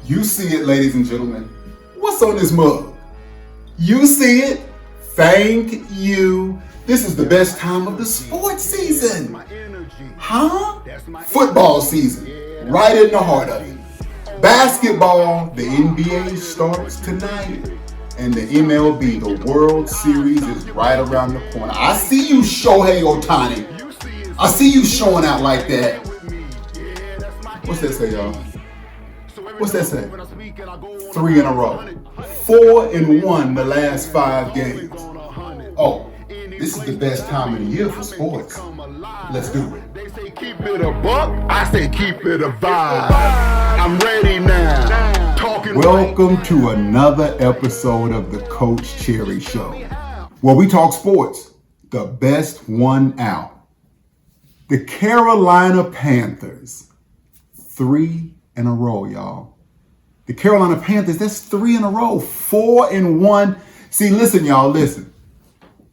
You see it, ladies and gentlemen. What's on this mug? You see it? Thank you. This is the best time of the sports season. Huh? Football season. Right in the heart of it. Basketball, the NBA starts tonight. And the MLB, the World Series, is right around the corner. I see you, Shohei Othani. I see you showing out like that. What's that say, y'all? What's that say? 3 in a row. 4-1 the last 5 games. Oh, this is the best time of the year for sports. Let's do it. They say keep it a buck, I say keep it a vibe. I'm ready now. Welcome to another episode of the Coach Cherry Show, where we talk sports, the best one out. The Carolina Panthers, 3 in a row, y'all. The Carolina Panthers, that's 3 in a row, 4-1. See, listen, y'all, listen.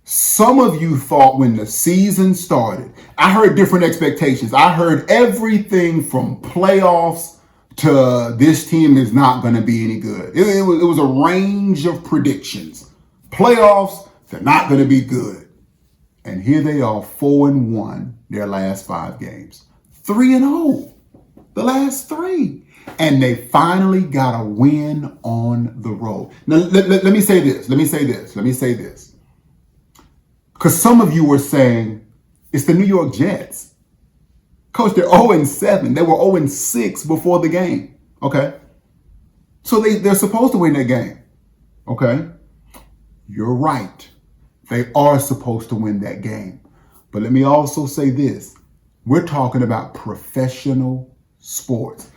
Some of you thought when the season started, I heard different expectations. I heard everything from playoffs to this team is not going to be any good. It was a range of predictions. Playoffs, they're not going to be good. And here they are, 4-1 their last 5 games. 3-0 the last 3. And they finally got a win on the road. Now, let me say this. Because some of you were saying, it's the New York Jets. Coach, they're 0-7. They were 0-6 before the game. Okay? So they're supposed to win that game. Okay? You're right. They are supposed to win that game. But let me also say this. We're talking about professional sports.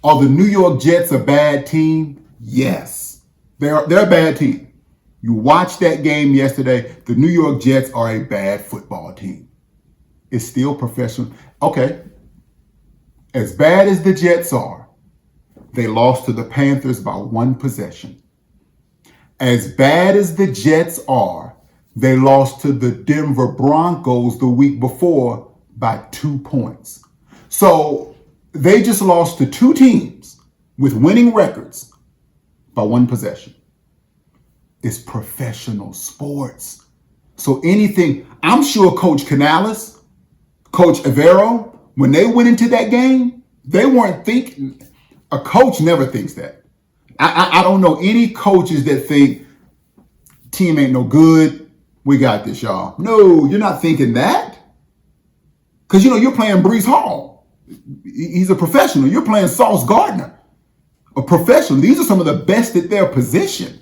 Are the New York Jets a bad team? Yes. They're a bad team. You watched that game yesterday. The New York Jets are a bad football team. It's still professional. Okay. As bad as the Jets are, they lost to the Panthers by 1 possession. As bad as the Jets are, they lost to the Denver Broncos the week before by 2 points. So they just lost to 2 teams with winning records by 1 possession. It's professional sports. So anything, I'm sure Coach Canales, Coach Avero, when they went into that game, they weren't thinking, a coach never thinks that. I don't know any coaches that think, team ain't no good, we got this, y'all. No, you're not thinking that. Because, you're playing Breece Hall. He's a professional. You're playing Sauce Gardner, a professional. These are some of the best at their position.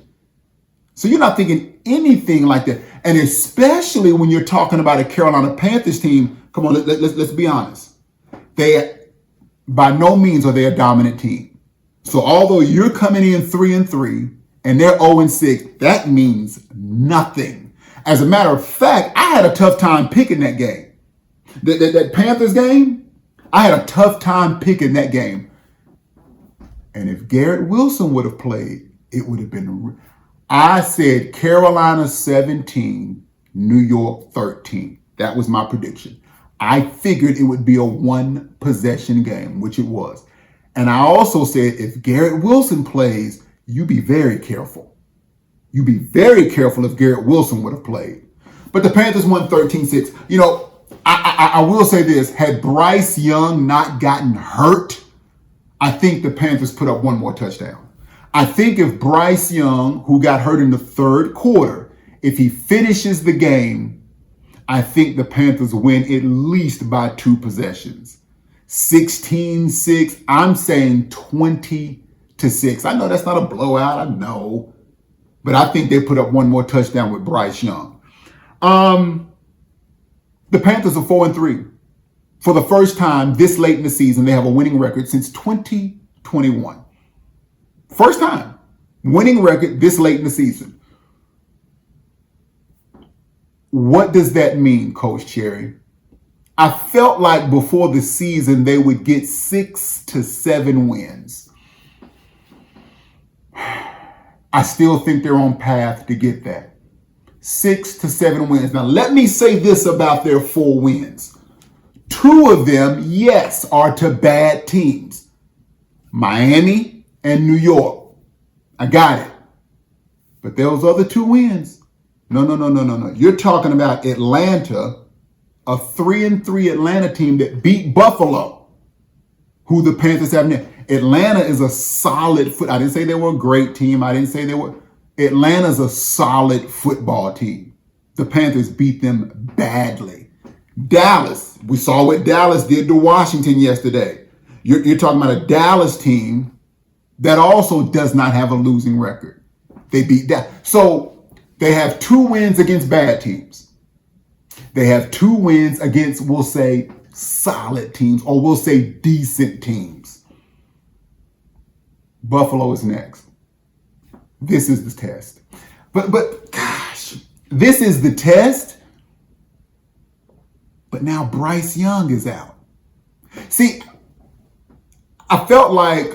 So you're not thinking anything like that. And especially when you're talking about a Carolina Panthers team, come on, let's be honest. By no means are they a dominant team. So although you're coming in 3-3 and they're 0-6, that means nothing. As a matter of fact, I had a tough time picking that game. That Panthers game, I had a tough time picking that game. And if Garrett Wilson would have played, it would have been... I said Carolina 17, New York 13. That was my prediction. I figured it would be a 1 possession game, which it was. And I also said if Garrett Wilson plays, you be very careful. You be very careful if Garrett Wilson would have played. But the Panthers won 13-6. I will say this. Had Bryce Young not gotten hurt, I think the Panthers put up 1 more touchdown. I think if Bryce Young, who got hurt in the 3rd quarter, if he finishes the game, I think the Panthers win at least by 2 possessions. 16-6, I'm saying 20-6. I know that's not a blowout, I know. But I think they put up 1 more touchdown with Bryce Young. The Panthers are 4-3. For the first time this late in the season, they have a winning record since 2021. First time winning record this late in the season. What does that mean, Coach Cherry? I felt like before the season they would get 6 to 7 wins. I still think they're on path to get that. 6 to 7 wins. Now, let me say this about their 4 wins. 2 of them, yes, are to bad teams. Miami and New York. I got it. But those other 2 wins, no. You're talking about Atlanta, a 3-3 Atlanta team that beat Buffalo, who the Panthers have now. Atlanta is a solid I didn't say they were a great team. I didn't say they were. Atlanta's a solid football team. The Panthers beat them badly. Dallas, we saw what Dallas did to Washington yesterday. You're talking about a Dallas team that also does not have a losing record. They beat that. So they have 2 wins against bad teams. They have 2 wins against, we'll say, solid teams, or we'll say decent teams. Buffalo is next. This is the test. But gosh, this is the test. But now Bryce Young is out. See, I felt like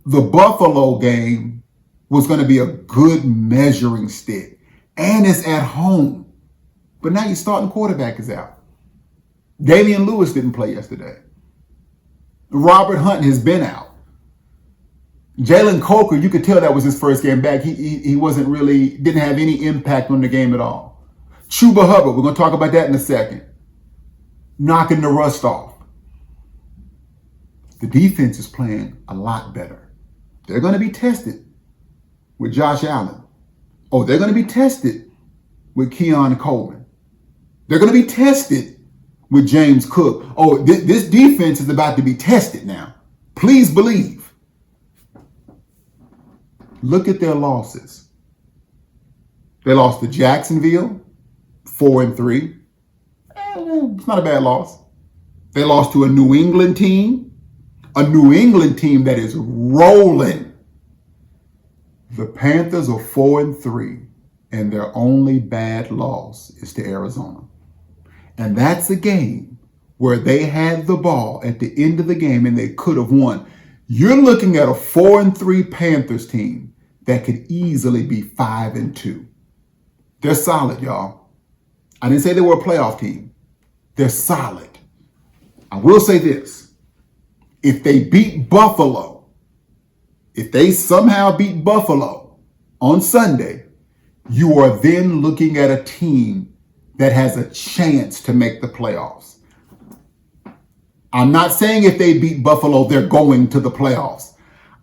the Buffalo game was going to be a good measuring stick. And it's at home. But now your starting quarterback is out. Damian Lewis didn't play yesterday. Robert Hunt has been out. Jalen Coker, you could tell that was his first game back. He wasn't really, didn't have any impact on the game at all. Chuba Hubbard, we're going to talk about that in a second. Knocking the rust off. The defense is playing a lot better. They're going to be tested with Josh Allen. Oh, they're going to be tested with Keon Coleman. They're going to be tested with James Cook. Oh, this defense is about to be tested now. Please believe. Look at their losses. They lost to Jacksonville, 4-3. It's not a bad loss. They lost to a New England team that is rolling. The Panthers are 4-3, and their only bad loss is to Arizona. And that's a game where they had the ball at the end of the game and they could have won. You're looking at a 4-3 Panthers team that could easily be 5-2. They're solid, y'all. I didn't say they were a playoff team. They're solid. I will say this. If they beat Buffalo, if they somehow beat Buffalo on Sunday, you are then looking at a team that has a chance to make the playoffs. I'm not saying if they beat Buffalo, they're going to the playoffs.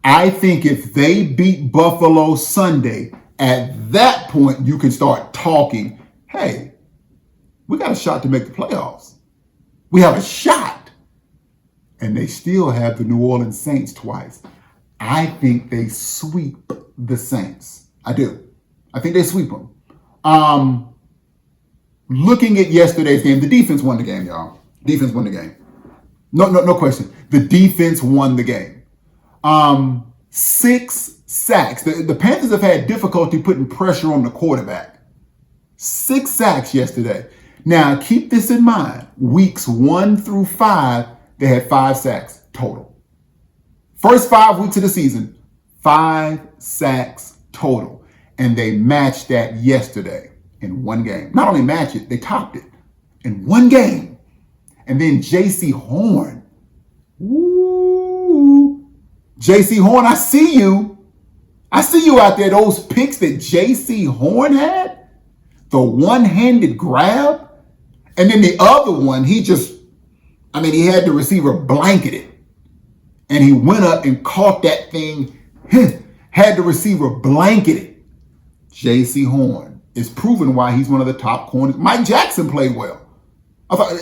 I think if they beat Buffalo Sunday, at that point, you can start talking, hey, we got a shot to make the playoffs. We have a shot. And they still have the New Orleans Saints twice. I think they sweep the Saints. I do. I think they sweep them. Looking at yesterday's game, the defense won the game, y'all. Defense won the game. No question. The defense won the game. 6 sacks. The Panthers have had difficulty putting pressure on the quarterback. 6 sacks yesterday. Now, keep this in mind. Weeks 1 through 5, they had 5 sacks total. First 5 weeks of the season, 5 sacks total. And they matched that yesterday in one game. Not only matched it, they topped it in one game. And then J.C. Horn. Ooh. J.C. Horn, I see you. I see you out there. Those picks that J.C. Horn had, the one-handed grab, and then the other one, he had the receiver blanketed. And he went up and caught that thing, had the receiver blanketed. J.C. Horn is proven why he's one of the top corners. Mike Jackson played well. I thought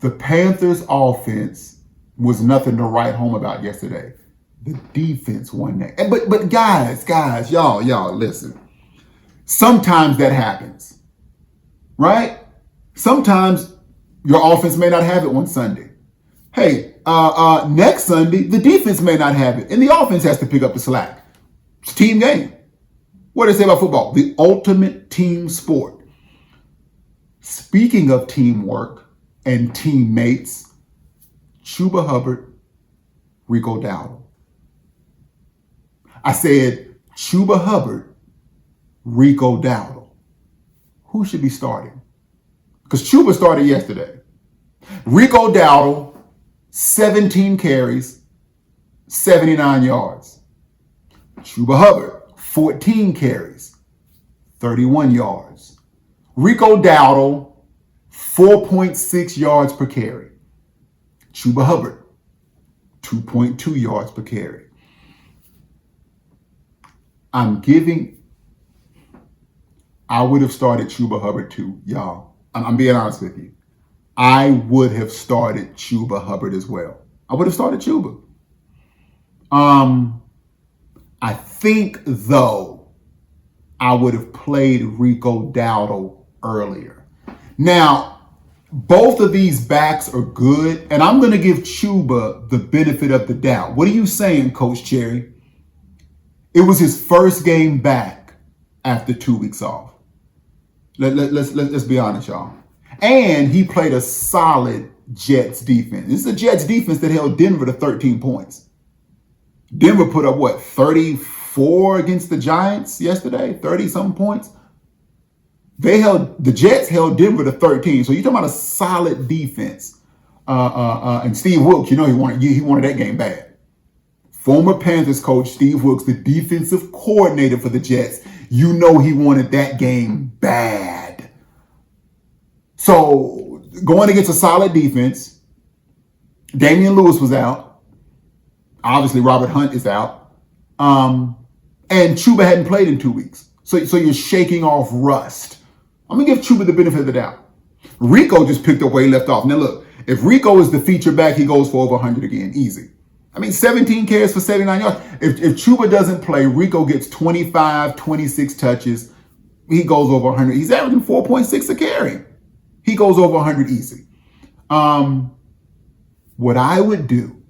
the Panthers' offense was nothing to write home about yesterday. The defense won that. But guys, y'all, listen. Sometimes that happens, right? Sometimes your offense may not have it one Sunday. Hey, next Sunday, the defense may not have it, and the offense has to pick up the slack. It's a team game. What do they say about football? The ultimate team sport. Speaking of teamwork and teammates, Chuba Hubbard, Rico Dowdle. I said Chuba Hubbard, Rico Dowdle. Who should be starting? Because Chuba started yesterday. Rico Dowdle, 17 carries, 79 yards. Chuba Hubbard, 14 carries, 31 yards. Rico Dowdle, 4.6 yards per carry. Chuba Hubbard, 2.2 yards per carry. I would have started Chuba Hubbard too, y'all. I'm being honest with you. I would have started Chuba Hubbard as well. I would have started Chuba. I think, though, I would have played Rico Dowdle earlier. Now, both of these backs are good, and I'm going to give Chuba the benefit of the doubt. What are you saying, Coach Cherry? It was his first game back after 2 weeks off. Let's be honest, y'all. And he played a solid Jets defense. This is a Jets defense that held Denver to 13 points. Denver put up, 34 against the Giants yesterday? 30-something points? The Jets held Denver to 13. So you're talking about a solid defense. And Steve Wilks, he wanted that game bad. Former Panthers coach Steve Wilks, the defensive coordinator for the Jets, he wanted that game bad. So going against a solid defense, Damian Lewis was out. Obviously, Robert Hunt is out. And Chuba hadn't played in 2 weeks. So you're shaking off rust. I'm going to give Chuba the benefit of the doubt. Rico just picked up where he left off. Now, look, if Rico is the feature back, he goes for over 100 again. Easy. 17 carries for 79 yards. If Chuba doesn't play, Rico gets 25, 26 touches. He goes over 100. He's averaging 4.6 a carry. He goes over 100 easy. What I would do,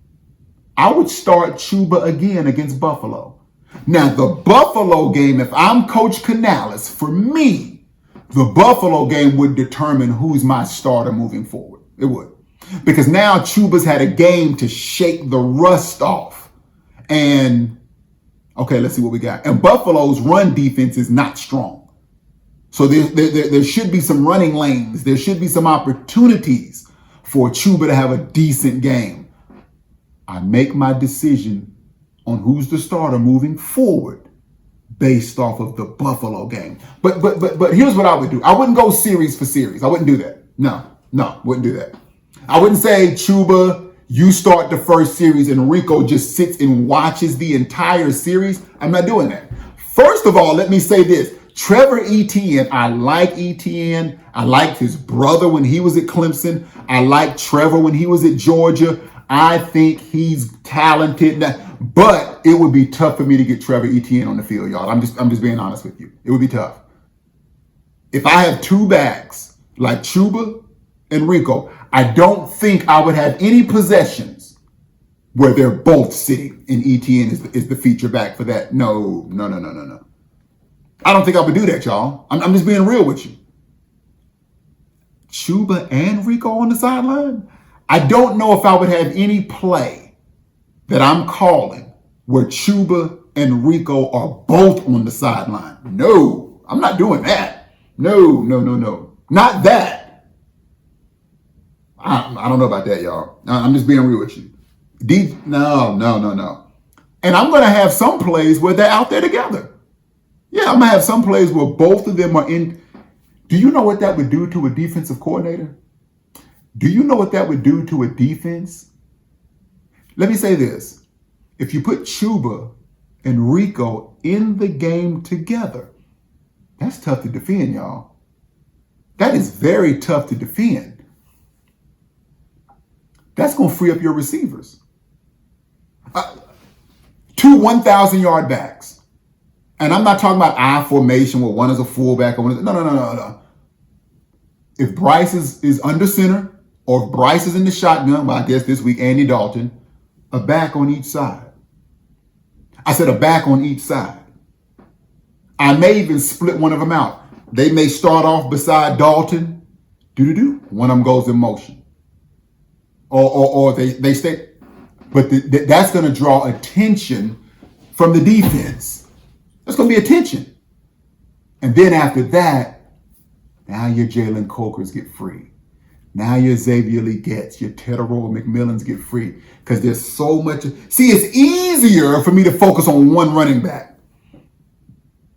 I would start Chuba again against Buffalo. Now, the Buffalo game, if I'm Coach Canales, for me, the Buffalo game would determine who's my starter moving forward. It would. Because now Chuba's had a game to shake the rust off. And, okay, let's see what we got. And Buffalo's run defense is not strong. So there should be some running lanes. There should be some opportunities for Chuba to have a decent game. I make my decision on who's the starter moving forward based off of the Buffalo game. But here's what I would do. I wouldn't go series for series. I wouldn't do that. No, wouldn't do that. I wouldn't say, Chuba, you start the first series and Rico just sits and watches the entire series. I'm not doing that. First of all, let me say this. Trevor Etienne, I like Etienne. I liked his brother when he was at Clemson. I liked Trevor when he was at Georgia. I think he's talented, but it would be tough for me to get Trevor Etienne on the field, y'all. I'm just being honest with you. It would be tough. If I have two backs like Chuba and Rico, I don't think I would have any possessions where they're both sitting and Etienne is the feature back for that. No. I don't think I would do that, y'all. I'm just being real with you. Chuba and Rico on the sideline? I don't know if I would have any play that I'm calling where Chuba and Rico are both on the sideline. No, I'm not doing that. No. Not that. I don't know about that, y'all. I'm just being real with you. No. And I'm going to have some plays where they're out there together. Yeah, I'm going to have some plays where both of them are in. Do you know what that would do to a defensive coordinator? Do you know what that would do to a defense? Let me say this. If you put Chuba and Rico in the game together, that's tough to defend, y'all. That is very tough to defend. That's going to free up your receivers. Two 1,000-yard backs. And I'm not talking about I formation where one is a fullback. No. If Bryce is under center, or if Bryce is in the shotgun, well, I guess this week, Andy Dalton, a back on each side. I said a back on each side. I may even split one of them out. They may start off beside Dalton. One of them goes in motion. Or they stay. But that's going to draw attention from the defense. That's going to be attention. And then after that, now your Jalen Cokers get free. Now your Xavier Lee gets, your Tedero McMillans get free. Because there's so much. See, it's easier for me to focus on one running back.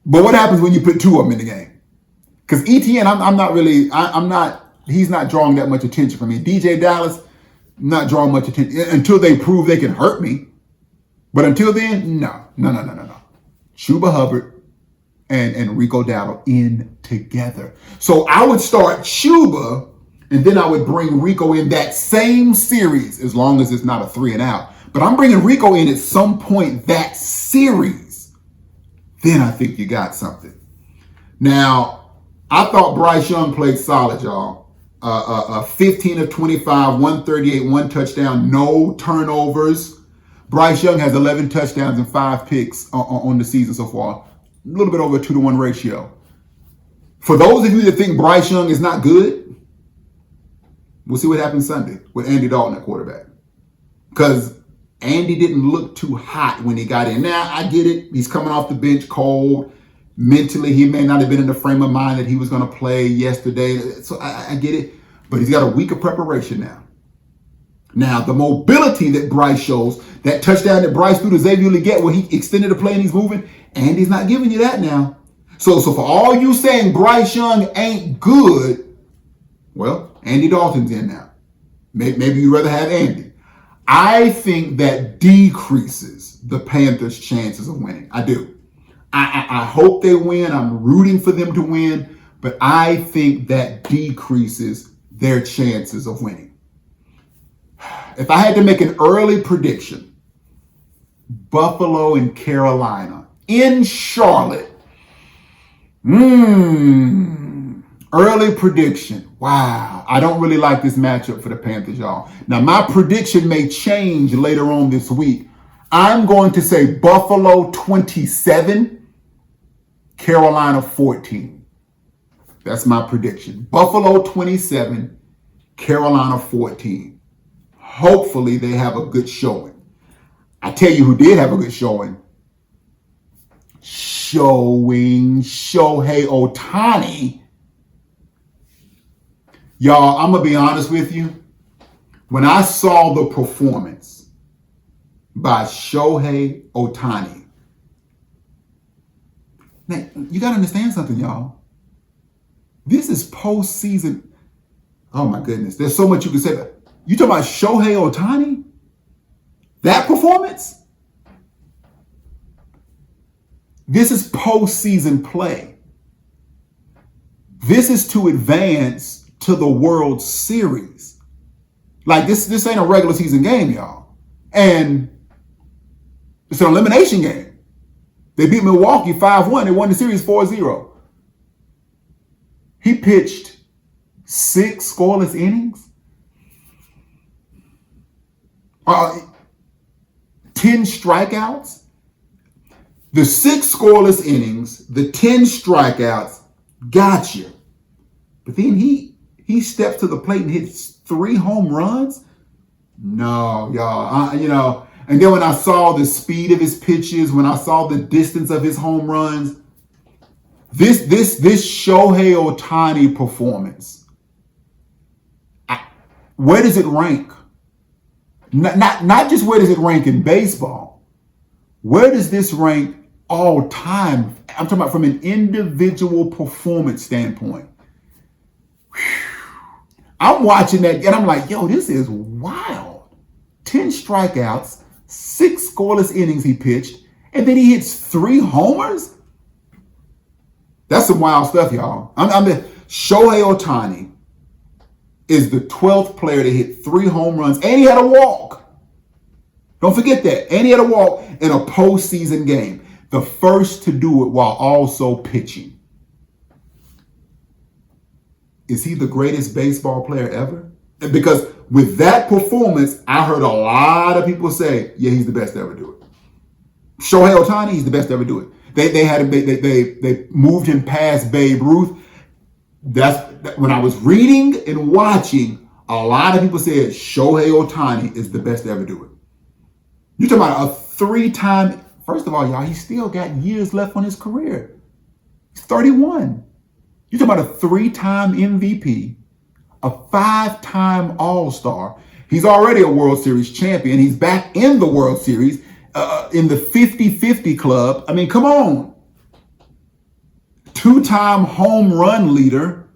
But what happens when you put two of them in the game? Because ETN, he's not drawing that much attention from me. DJ Dallas, not drawing much attention until they prove they can hurt me. But until then, no. Chuba Hubbard and Rico Dowdle in together. So I would start Chuba, and then I would bring Rico in that same series, as long as it's not a 3 and out. But I'm bringing Rico in at some point that series. Then I think you got something. Now, I thought Bryce Young played solid, y'all. 15 of 25, 138, 1 touchdown, no turnovers. Bryce Young has 11 touchdowns and 5 picks on the season so far. A little bit over a 2-to-1 ratio. For those of you that think Bryce Young is not good, we'll see what happens Sunday with Andy Dalton at quarterback. Because Andy didn't look too hot when he got in. Now, I get it. He's coming off the bench cold. Mentally, he may not have been in the frame of mind that he was going to play yesterday. So I get it. But he's got a week of preparation now. Now, the mobility that Bryce shows, that touchdown that Bryce threw to Xavier Legette where he extended the play and he's moving, Andy's not giving you that now. So for all you saying Bryce Young ain't good, well, Andy Dalton's in now. Maybe you'd rather have Andy. I think that decreases the Panthers' chances of winning. I do. I hope they win. I'm rooting for them to win. But I think that decreases their chances of winning. If I had to make an early prediction, Buffalo and Carolina in Charlotte. Early prediction. Wow. I don't really like this matchup for the Panthers, y'all. Now, my prediction may change later on this week. I'm going to say Buffalo 27, Carolina 14. That's my prediction. Buffalo 27, Carolina 14. Hopefully they have a good showing. I tell you who did have a good showing. Shohei Ohtani. Y'all, I'm going to be honest with you. When I saw the performance by Shohei Ohtani, now, you got to understand something, y'all. This is postseason. Oh, my goodness. There's so much you can say. You talking about Shohei Ohtani? That performance? This is postseason play. This is to advance to the World Series. Like this ain't a regular season game, y'all. And it's an elimination game. They beat Milwaukee 5-1. They won the series 4-0. He pitched 6 scoreless innings. 10 strikeouts. The 6 scoreless innings, the 10 strikeouts, got you. But then he steps to the plate and hits 3 home runs. No, y'all. And then when I saw the speed of his pitches, when I saw the distance of his home runs, this Shohei Ohtani performance, where does it rank? Not just where does it rank in baseball. Where does this rank all time? I'm talking about from an individual performance standpoint. I'm watching that and I'm like, yo, this is wild. 10 strikeouts, 6 scoreless innings he pitched, and then he hits 3 homers? That's some wild stuff, y'all. Shohei Ohtani is the 12th player to hit 3 home runs, and he had a walk. Don't forget that. And he had a walk in a postseason game. The first to do it while also pitching. Is he the greatest baseball player ever? And because with that performance, I heard a lot of people say, yeah, he's the best to ever do it. Shohei Ohtani, he's the best to ever do it. They moved him past Babe Ruth. That's when I was reading and watching, a lot of people said Shohei Ohtani is the best to ever do it. You're talking about a 3-time, first of all, y'all, he still got years left on his career. He's 31. You're talking about a 3-time MVP, a 5-time All-Star. He's already a World Series champion. He's back in the World Series, in the 50-50 club. I mean, come on. 2-time home run leader.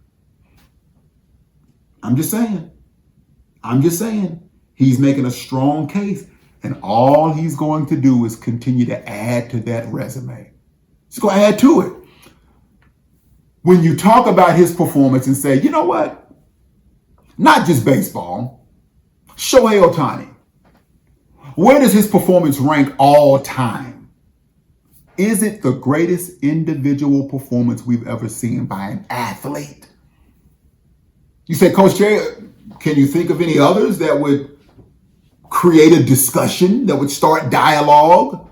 I'm just saying. He's making a strong case. And all he's going to do is continue to add to that resume. He's going to add to it. When you talk about his performance and say, you know what? Not just baseball. Shohei Ohtani. Where does his performance rank all time? Is it the greatest individual performance we've ever seen by an athlete? You say, Coach Jay, can you think of any others that would create a discussion, that would start dialogue?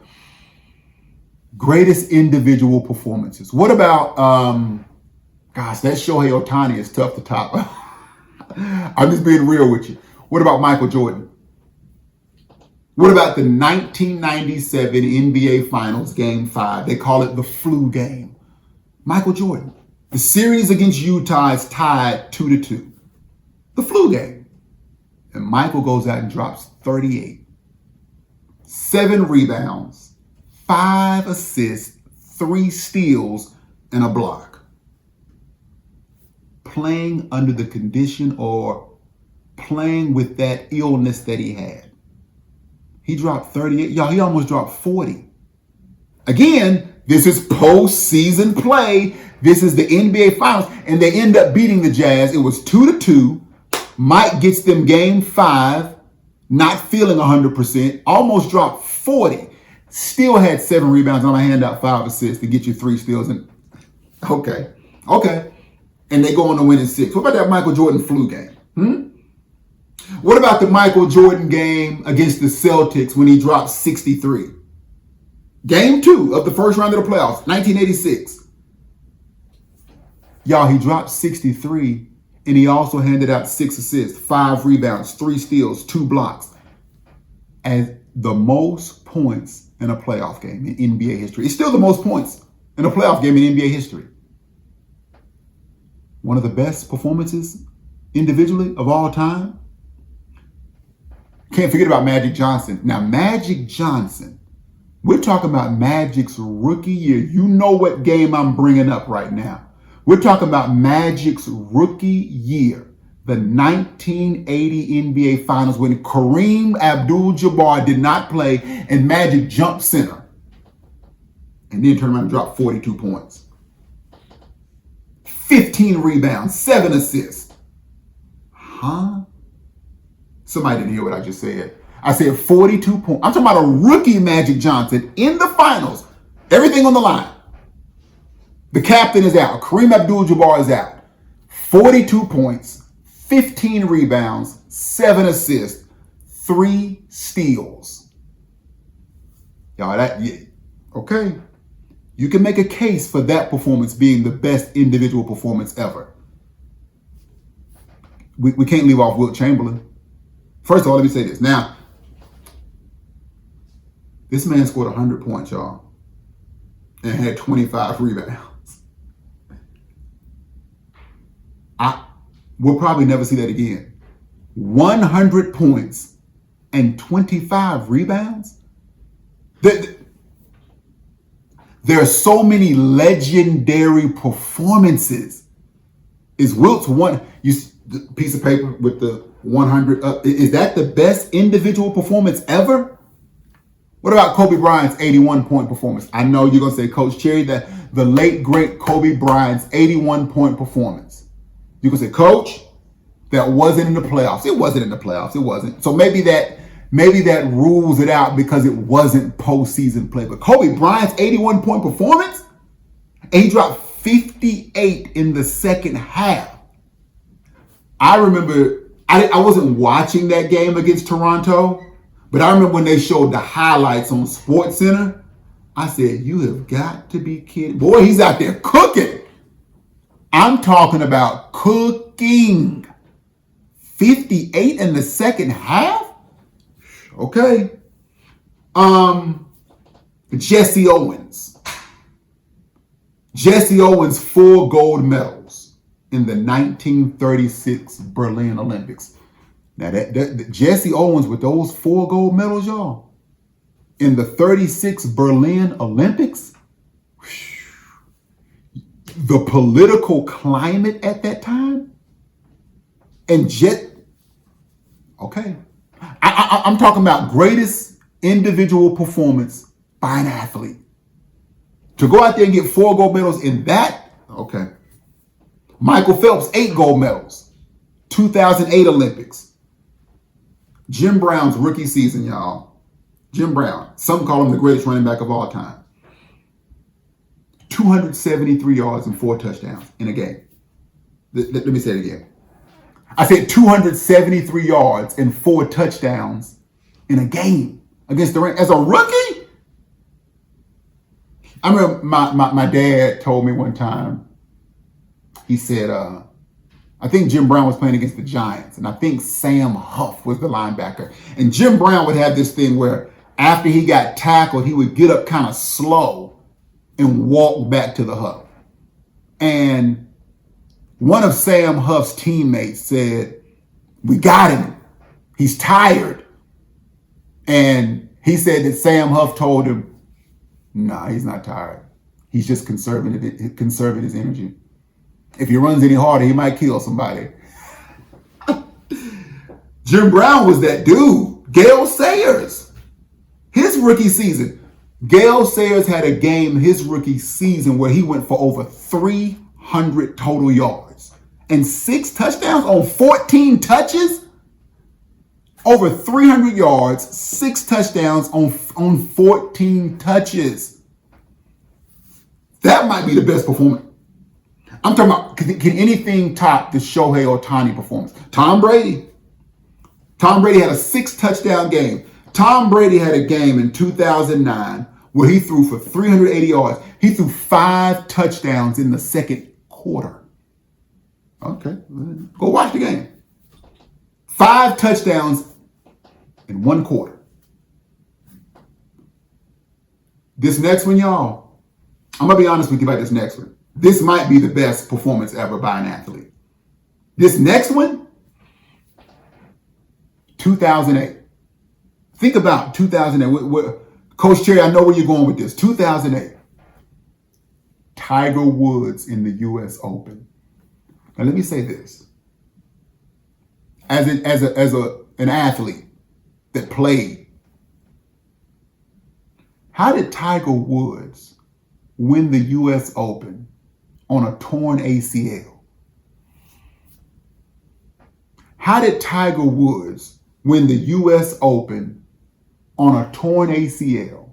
Greatest individual performances. What about, that Shohei Ohtani is tough to top. I'm just being real with you. What about Michael Jordan? What about the 1997 NBA Finals Game 5? They call it the flu game. Michael Jordan. The series against Utah is tied 2-2. The flu game. And Michael goes out and drops 38. 7 rebounds, 5 assists, 3 steals, and a block. Playing under the condition or playing with that illness that he had. He dropped 38. Y'all, he almost dropped 40. Again, this is postseason play. This is the NBA Finals, and they end up beating the Jazz. It was 2-2. Mike gets them game 5, not feeling 100%, almost dropped 40. Still had 7 rebounds. I'm going to hand out 5 assists to get you 3 steals. And okay. And they go on to win in 6. What about that Michael Jordan flu game? What about the Michael Jordan game against the Celtics when he dropped 63? Game 2 of the first round of the playoffs, 1986. Y'all, he dropped 63, and he also handed out 6 assists, 5 rebounds, 3 steals, 2 blocks, as the most points in a playoff game in NBA history. It's still the most points in a playoff game in NBA history. One of the best performances individually of all time. Can't forget about Magic Johnson. Now, Magic Johnson, we're talking about Magic's rookie year. You know what game I'm bringing up right now. We're talking about Magic's rookie year, the 1980 NBA Finals, when Kareem Abdul-Jabbar did not play and Magic jumped center and then turned around and dropped 42 points. 15 rebounds, 7 assists. Somebody didn't hear what I just said. I said 42 points. I'm talking about a rookie Magic Johnson in the finals. Everything on the line. The captain is out. Kareem Abdul-Jabbar is out. 42 points, 15 rebounds, 7 assists, 3 steals. Y'all, okay. You can make a case for that performance being the best individual performance ever. We can't leave off Wilt Chamberlain. First of all, let me say this. Now, this man scored 100 points, y'all, and had 25 rebounds. We'll probably never see that again. 100 points and 25 rebounds? There are so many legendary performances. Is Wilt's one, the piece of paper with the 100, is that the best individual performance ever? What about Kobe Bryant's 81-point performance? I know you're going to say, Coach Cherry, that the late, great Kobe Bryant's 81-point performance. You can say, Coach, that wasn't in the playoffs. It wasn't in the playoffs. It wasn't. So maybe that rules it out because it wasn't postseason play. But Kobe Bryant's 81-point performance, and he dropped 58 in the second half. I remember, I wasn't watching that game against Toronto, but I remember when they showed the highlights on SportsCenter, I said, you have got to be kidding. Boy, he's out there cooking. I'm talking about cooking. 58 in the second half? Okay. Jesse Owens. Jesse Owens, 4 gold medals in the 1936 Berlin Olympics. Now, that Jesse Owens with those 4 gold medals, y'all, in the 36 Berlin Olympics, the political climate at that time, and okay. I'm talking about greatest individual performance by an athlete. To go out there and get 4 gold medals in that, okay. Michael Phelps, 8 gold medals, 2008 Olympics. Jim Brown's rookie season, y'all. Jim Brown, some call him the greatest running back of all time. 273 yards and 4 touchdowns in a game. Let me say it again. I said 273 yards and 4 touchdowns in a game against the Rams as a rookie. I remember my dad told me one time, he said, I think Jim Brown was playing against the Giants, and I think Sam Huff was the linebacker. And Jim Brown would have this thing where after he got tackled, he would get up kind of slow and walk back to the huddle. And one of Sam Huff's teammates said, "We got him. He's tired." And he said that Sam Huff told him, "Nah, he's not tired. He's just conserving his energy. If he runs any harder, he might kill somebody." Jim Brown was that dude. Gale Sayers, his rookie season. Gale Sayers had a game his rookie season where he went for over 300 total yards and 6 touchdowns on 14 touches. Over 300 yards, 6 touchdowns on 14 touches. That might be the best performance. I'm talking about, can anything top the Shohei Ohtani performance? Tom Brady had a 6 touchdown game. Tom Brady had a game in 2009 where he threw for 380 yards. He threw 5 touchdowns in the second quarter. Okay, go watch the game. 5 touchdowns in 1 quarter. This next one, y'all, I'm going to be honest with you about this next one. This might be the best performance ever by an athlete. This next one, 2008. Think about 2008. Coach Cherry, I know where you're going with this. 2008. Tiger Woods in the U.S. Open. Now let me say this. As an athlete that played, how did Tiger Woods win the U.S. Open on a torn ACL? How did Tiger Woods win the U.S. Open on a torn ACL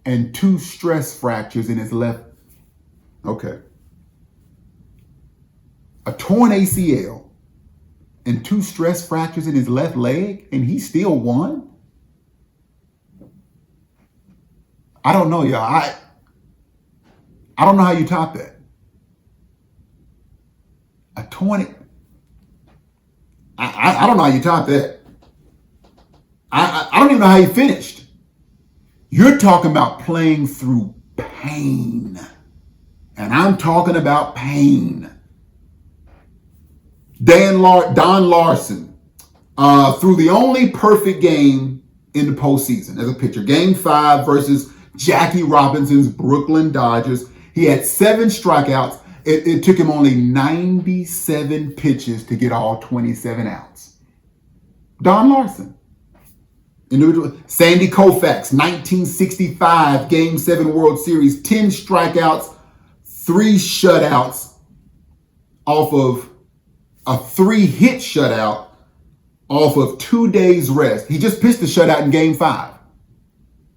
and 2 stress fractures in his left? Okay. A torn ACL and 2 stress fractures in his left leg, and he still won? I don't know, y'all. I don't know how you top that. A torn. I don't know how you top that. I don't even know how you finished. You're talking about playing through pain. And I'm talking about pain. Don Larson threw the only perfect game in the postseason as a pitcher. Game 5 versus Jackie Robinson's Brooklyn Dodgers. He had 7 strikeouts. It took him only 97 pitches to get all 27 outs. Don Larson. Individual. Sandy Koufax, 1965 Game 7 World Series, 10 strikeouts, 3 shutouts off of a 3-hit shutout off of 2 days rest. He just pitched the shutout in Game 5.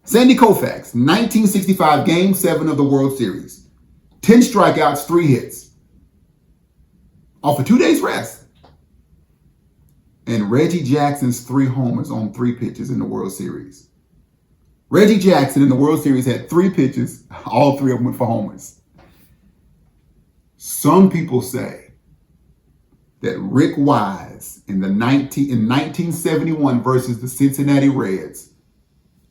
Sandy Koufax, 1965 Game 7 of the World Series. 10 strikeouts, 3 hits. Off of 2 days rest. And Reggie Jackson's 3 homers on 3 pitches in the World Series. Reggie Jackson in the World Series had 3 pitches. All 3 of them went for homers. Some people say that Rick Wise in 1971 versus the Cincinnati Reds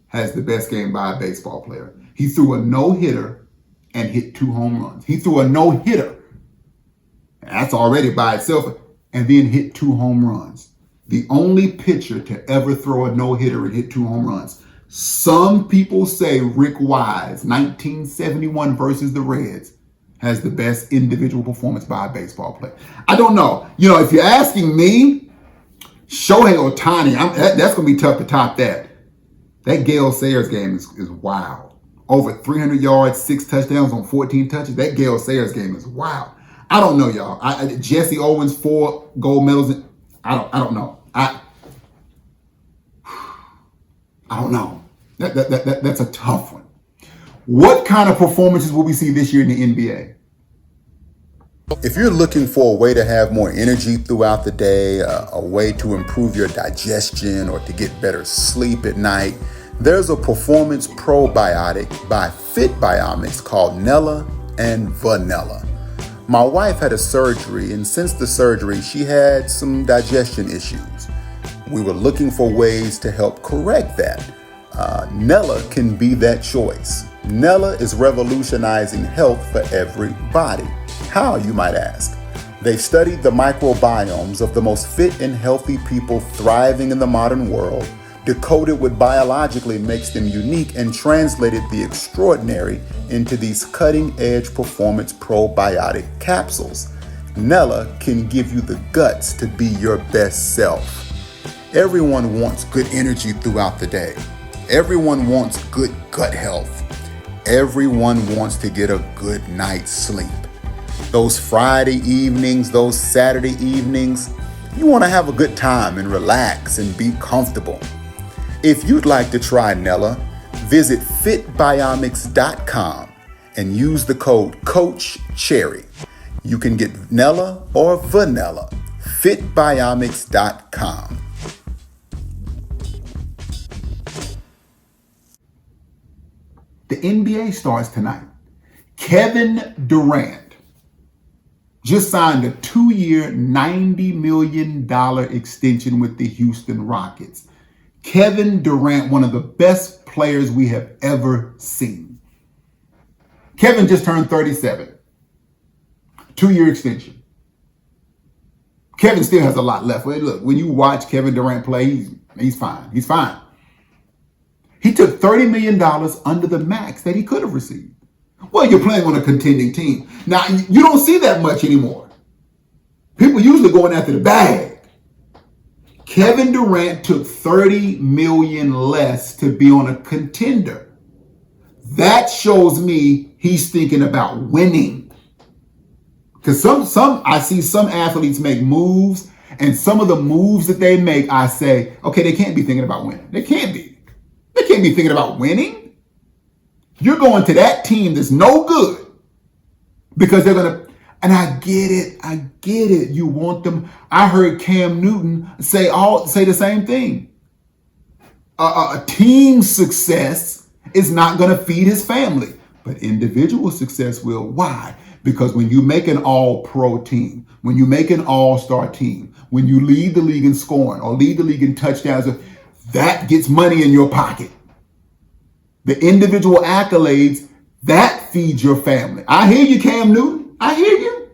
has the best game by a baseball player. He threw a no-hitter and hit 2 home runs. He threw a no-hitter That's already by itself. And then hit 2 home runs. The only pitcher to ever throw a no-hitter and hit 2 home runs. Some people say Rick Wise, 1971 versus the Reds, has the best individual performance by a baseball player. I don't know. If you're asking me, Shohei Ohtani, that's going to be tough to top that. That Gale Sayers game is wild. Over 300 yards, 6 touchdowns on 14 touches. That Gale Sayers game is wild. I don't know, y'all. Jesse Owens, 4 gold medals. I don't know. I don't know. That's a tough one. What kind of performances will we see this year in the NBA? If you're looking for a way to have more energy throughout the day, a way to improve your digestion or to get better sleep at night, there's a performance probiotic by FitBiomics called Nella and Vanilla. My wife had a surgery, and since the surgery, she had some digestion issues. We were looking for ways to help correct that. Nella can be that choice. Nella is revolutionizing health for everybody. How, you might ask? They've studied the microbiomes of the most fit and healthy people thriving in the modern world, decoded what biologically makes them unique, and translated the extraordinary into these cutting-edge performance probiotic capsules. Nella can give you the guts to be your best self. Everyone wants good energy throughout the day. Everyone wants good gut health. Everyone wants to get a good night's sleep. Those Friday evenings, those Saturday evenings, you want to have a good time and relax and be comfortable. If you'd like to try Nella, visit fitbiomics.com and use the code CoachCherry. You can get Nella or Vanilla. fitbiomics.com. The NBA starts tonight. Kevin Durant just signed a 2-year, $90 million extension with the Houston Rockets. Kevin Durant, one of the best players we have ever seen. Kevin just turned 37. 2-year extension. Kevin still has a lot left. Look, when you watch Kevin Durant play, he's fine. He's fine. He took $30 million under the max that he could have received. Well, you're playing on a contending team. Now, you don't see that much anymore. People usually going after the bag. Kevin Durant took $30 million less to be on a contender. That shows me he's thinking about winning. Because I see some athletes make moves, and some of the moves that they make, I say, okay, they can't be thinking about winning. They can't be. They can't be thinking about winning. You're going to that team that's no good because they're going to, and I get it. You want them. I heard Cam Newton say the same thing. A team success is not going to feed his family, but individual success will. Why? Because when you make an all-pro team, when you make an all-star team, when you lead the league in scoring or lead the league in touchdowns, that gets money in your pocket. The individual accolades, that feeds your family. I hear you, Cam Newton. I hear you.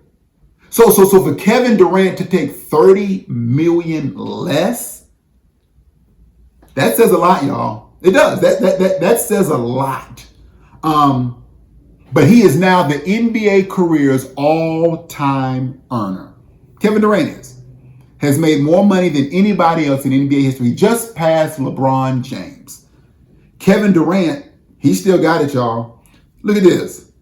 So for Kevin Durant to take $30 million less, that says a lot, y'all. It does. That says a lot. But he is now the NBA career's all-time earner. Kevin Durant has made more money than anybody else in NBA history, just past LeBron James. Kevin Durant, he still got it, y'all. Look at this.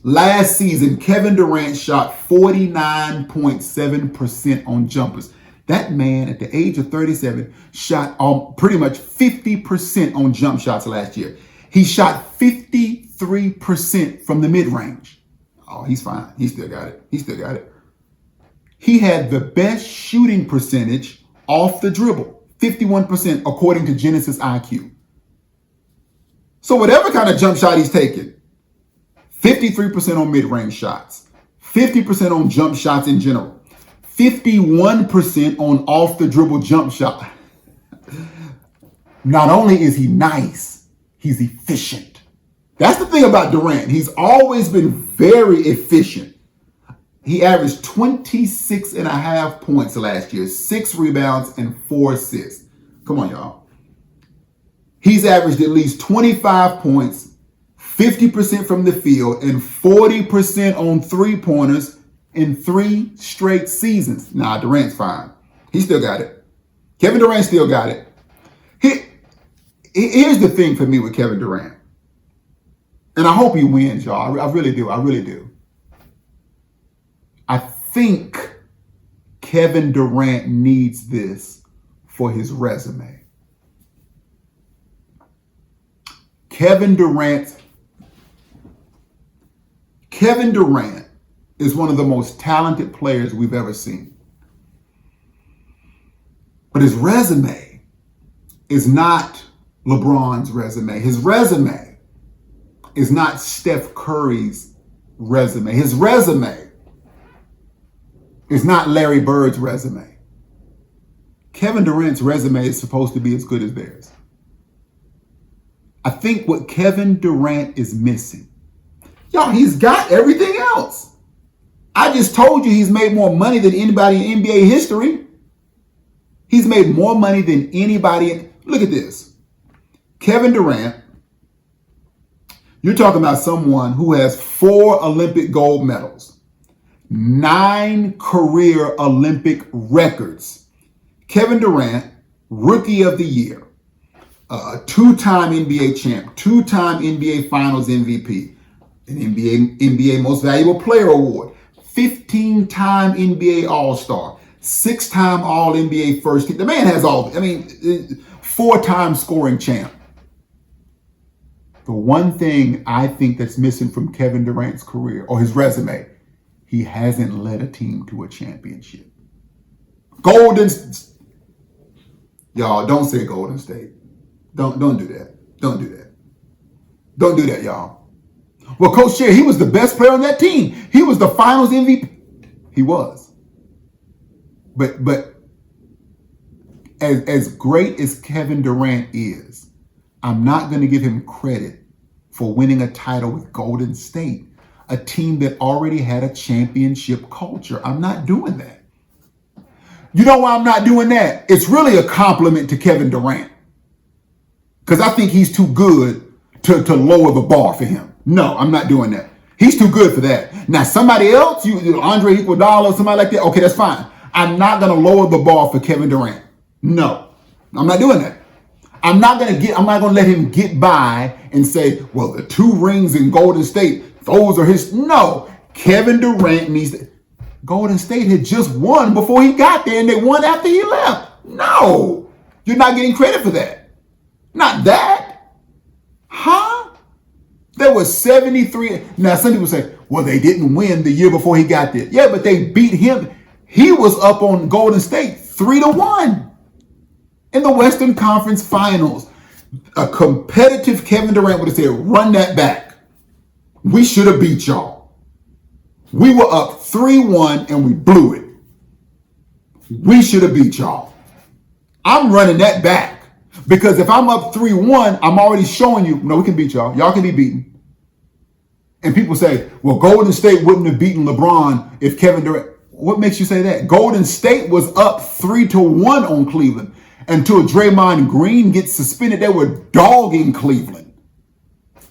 Last season, Kevin Durant shot 49.7% on jumpers. That man, at the age of 37, shot pretty much 50% on jump shots last year. He shot 53% from the mid-range. Oh, he's fine. He still got it. He had the best shooting percentage off the dribble, 51%, according to Genesis IQ. So whatever kind of jump shot he's taking, 53% on mid-range shots, 50% on jump shots in general, 51% on off the dribble jump shot. Not only is he nice, he's efficient. That's the thing about Durant. He's always been very efficient. He averaged 26 and a half points last year, 6 rebounds and 4 assists. Come on, y'all. He's averaged at least 25 points, 50% from the field, and 40% on three-pointers in 3 straight seasons. Nah, Durant's fine. He still got it. Kevin Durant still got it. Here's the thing for me with Kevin Durant. And I hope he wins, y'all. I really do. I really do. I think Kevin Durant needs this for his resume. Kevin Durant is one of the most talented players we've ever seen. But his resume is not LeBron's resume. His resume is not Steph Curry's resume. His resume is not Larry Bird's resume. Kevin Durant's resume is supposed to be as good as theirs. I think what Kevin Durant is missing, y'all, he's got everything else. I just told you he's made more money than anybody in NBA history. He's made more money than anybody. Look at this. Kevin Durant, you're talking about someone who has 4 Olympic gold medals, 9 career Olympic records. Kevin Durant, Rookie of the Year, 2-time NBA champ, 2-time NBA Finals MVP, an NBA Most Valuable Player Award, 15-time NBA All-Star, 6-time All-NBA First Team. The man has 4-time scoring champ. The one thing I think that's missing from Kevin Durant's career or his resume, he hasn't led a team to a championship. Y'all, don't say Golden State. Don't do that. Don't do that. Don't do that, y'all. Well, Coach Sherry, he was the best player on that team. He was the Finals MVP. He was. But as great as Kevin Durant is, I'm not going to give him credit for winning a title with Golden State, a team that already had a championship culture. I'm not doing that. You know why I'm not doing that? It's really a compliment to Kevin Durant. Because I think he's too good to lower the bar for him. No, I'm not doing that. He's too good for that. Now, somebody else, Andre Iguodala, somebody like that, okay, that's fine. I'm not going to lower the bar for Kevin Durant. No, I'm not doing that. I'm not going to let him get by and say, well, the 2 rings in Golden State, those are his. No, Kevin Durant needs to. Golden State had just won before he got there and they won after he left. No, you're not getting credit for that. Not that. Huh? There was 73. Now, some people say, well, they didn't win the year before he got there. Yeah, but they beat him. He was up on Golden State 3-1 in the Western Conference Finals. A competitive Kevin Durant would have said, run that back. We should have beat y'all. We were up 3-1 and we blew it. We should have beat y'all. I'm running that back. Because if I'm up 3-1, I'm already showing you, no, we can beat y'all. Y'all can be beaten. And people say, well, Golden State wouldn't have beaten LeBron if Kevin Durant. What makes you say that? Golden State was up 3-1 on Cleveland. Until Draymond Green gets suspended, they were dogging Cleveland.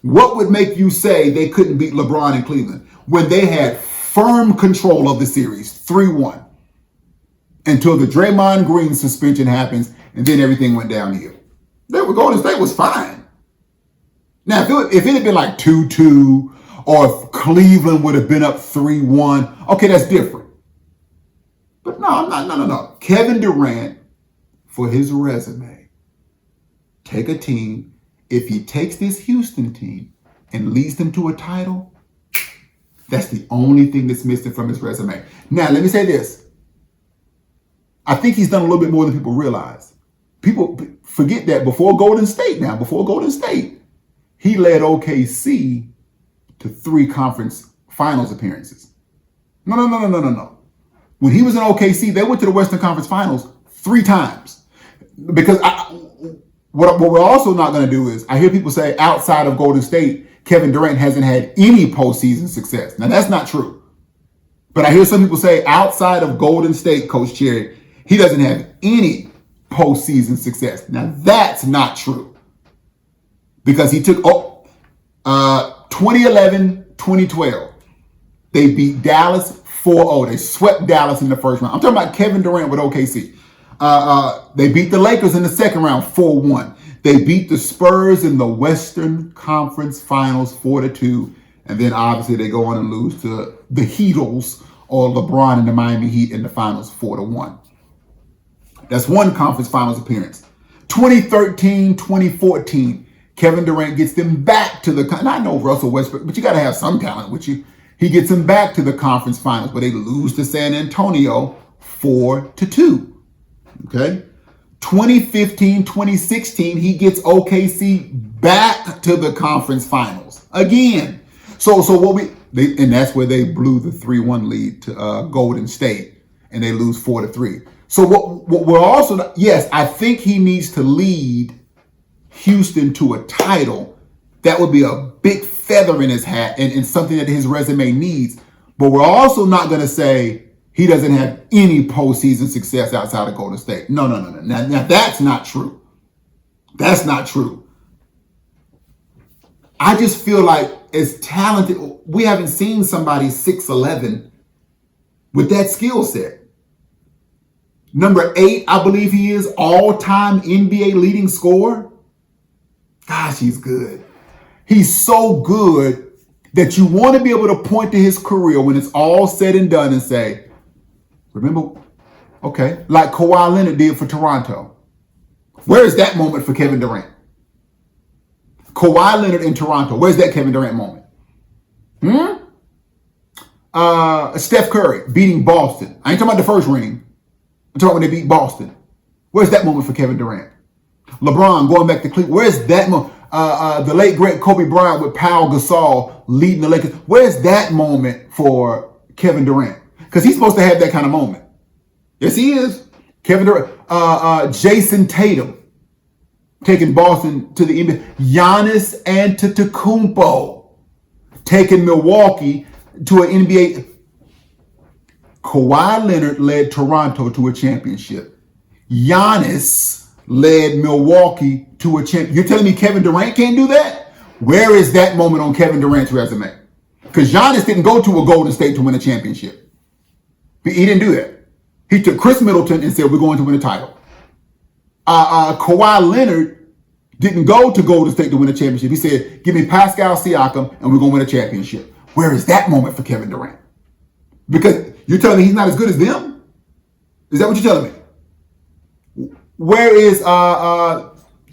What would make you say they couldn't beat LeBron in Cleveland when they had firm control of the series, 3-1? Until the Draymond Green suspension happens, and then everything went downhill. Golden State was fine. Now, if it had been like 2-2, or if Cleveland would have been up 3-1, okay, that's different. But no. Kevin Durant, for his resume, take a team. If he takes this Houston team and leads them to a title, that's the only thing that's missing from his resume. Now, let me say this. I think he's done a little bit more than people realize. People forget that before Golden State, he led OKC to 3 conference finals appearances. No. When he was in OKC, they went to the Western Conference Finals 3 times. Because what we're also not going to do is, I hear people say outside of Golden State, Kevin Durant hasn't had any postseason success. Now, that's not true. But I hear some people say outside of Golden State, Coach Cherry, he doesn't have any postseason success. Now, that's not true. Because he took 2011, 2012. They beat Dallas 4-0. They swept Dallas in the first round. I'm talking about Kevin Durant with OKC. They beat the Lakers in the second round 4-1. They beat the Spurs in the Western Conference Finals 4-2. And then obviously they go on and lose to the Heatles or LeBron and the Miami Heat in the finals 4-1. That's one conference finals appearance. 2013, 2014, Kevin Durant gets them back to the, and I know Russell Westbrook, but you got to have some talent with you. He gets them back to the conference finals, where they lose to San Antonio 4-2. Okay. 2015, 2016, he gets OKC back to the conference finals again. So and that's where they blew the 3-1 lead to Golden State, and they lose 4-3. So what we're also, yes, I think he needs to lead Houston to a title. That would be a big feather in his hat and something that his resume needs. But we're also not going to say he doesn't have any postseason success outside of Golden State. No. Now that's not true. That's not true. I just feel like as talented, we haven't seen somebody 6'11" with that skill set. Number 8, I believe he is all-time NBA leading scorer. Gosh, he's good. He's so good that you want to be able to point to his career when it's all said and done and say, remember, okay, like Kawhi Leonard did for Toronto. Where is that moment for Kevin Durant? Kawhi Leonard in Toronto. Where's that Kevin Durant moment? Steph Curry beating Boston. I ain't talking about the first ring. I'm talking when they beat Boston. Where's that moment for Kevin Durant? LeBron going back to Cleveland. Where's that moment? The late, great Kobe Bryant with Pau Gasol leading the Lakers. Where's that moment for Kevin Durant? Because he's supposed to have that kind of moment. Yes, he is. Kevin Durant. Jason Tatum taking Boston to the NBA. Giannis Antetokounmpo taking Milwaukee to an NBA. Kawhi Leonard led Toronto to a championship. Giannis led Milwaukee to a championship. You're telling me Kevin Durant can't do that? Where is that moment on Kevin Durant's resume? Because Giannis didn't go to a Golden State to win a championship. He didn't do that. He took Chris Middleton and said, we're going to win a title. Kawhi Leonard didn't go to Golden State to win a championship. He said, give me Pascal Siakam and we're going to win a championship. Where is that moment for Kevin Durant? Because you're telling me he's not as good as them? Is that what you're telling me? Where is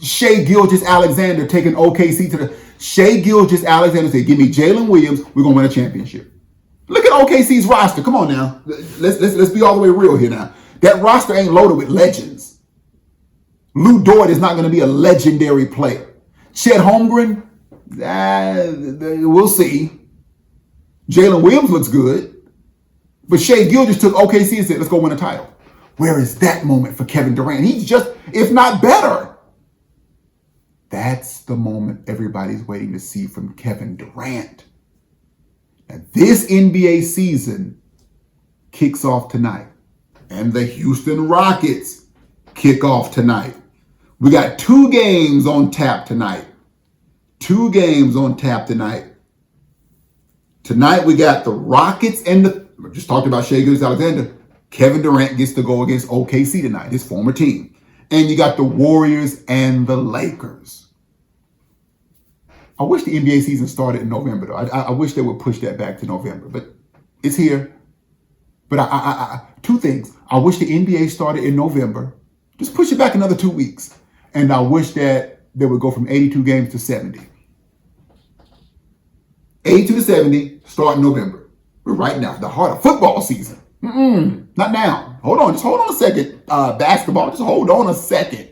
Shai Gilgeous-Alexander taking OKC to the... Shai Gilgeous-Alexander said, give me Jalen Williams, we're going to win a championship. Look at OKC's roster. Come on now. Let's be all the way real here now. That roster ain't loaded with legends. Lou Dort is not going to be a legendary player. Chet Holmgren, we'll see. Jalen Williams looks good. But Shai Gilgeous took OKC and said, let's go win a title. Where is that moment for Kevin Durant? He's just, if not better. That's the moment everybody's waiting to see from Kevin Durant. Now, this NBA season kicks off tonight. And the Houston Rockets kick off tonight. We got 2 games on tap tonight. 2 games on tap tonight. Tonight we got the Rockets and we just talked about Shai Gilgeous-Alexander. Kevin Durant gets to go against OKC tonight, his former team. And you got the Warriors and the Lakers. I wish the NBA season started in November, though. I wish they would push that back to November, but it's here. But I 2 things. I wish the NBA started in November. Just push it back another 2 weeks. And I wish that they would go from 82 games to 70. 82 to 70, start in November. We're right now, the heart of football season. Not now. Hold on. Just hold on a second. Basketball, just hold on a second.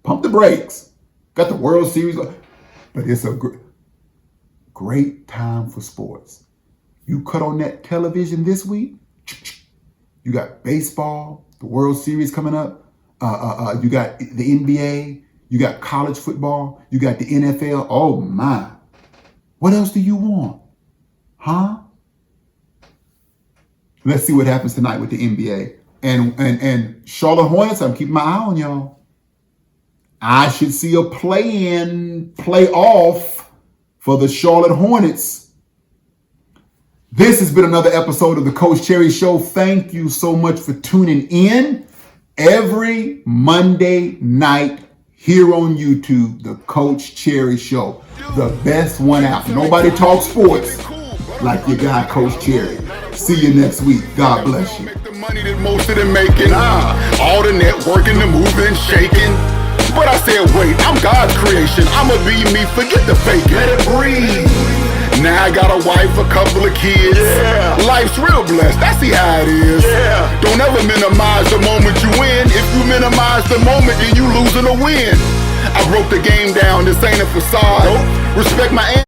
Pump the brakes. Got the World Series. But it's a great time for sports. You cut on that television this week, you got baseball, the World Series coming up. You got the NBA. You got college football. You got the NFL. Oh, my. What else do you want? Huh? Let's see what happens tonight with the NBA. And Charlotte Hornets, I'm keeping my eye on y'all. I should see a playoff for the Charlotte Hornets. This has been another episode of the Coach Cherry Show. Thank you so much for tuning in every Monday night here on YouTube, the Coach Cherry Show, the best one out. Nobody talks sports like your guy, Coach Cherry. See you next week. God bless you. Make the money that most of them making. All the networking, the moving, shaking. But I said, wait, I'm God's creation. I'ma be me, forget the fake. Let it breathe. Now I got a wife, a couple of kids. Yeah. Life's real blessed, I see how it is. Yeah. Don't ever minimize the moment you win. If you minimize the moment, then you losing a win. I broke the game down, this ain't a facade. Nope. Respect my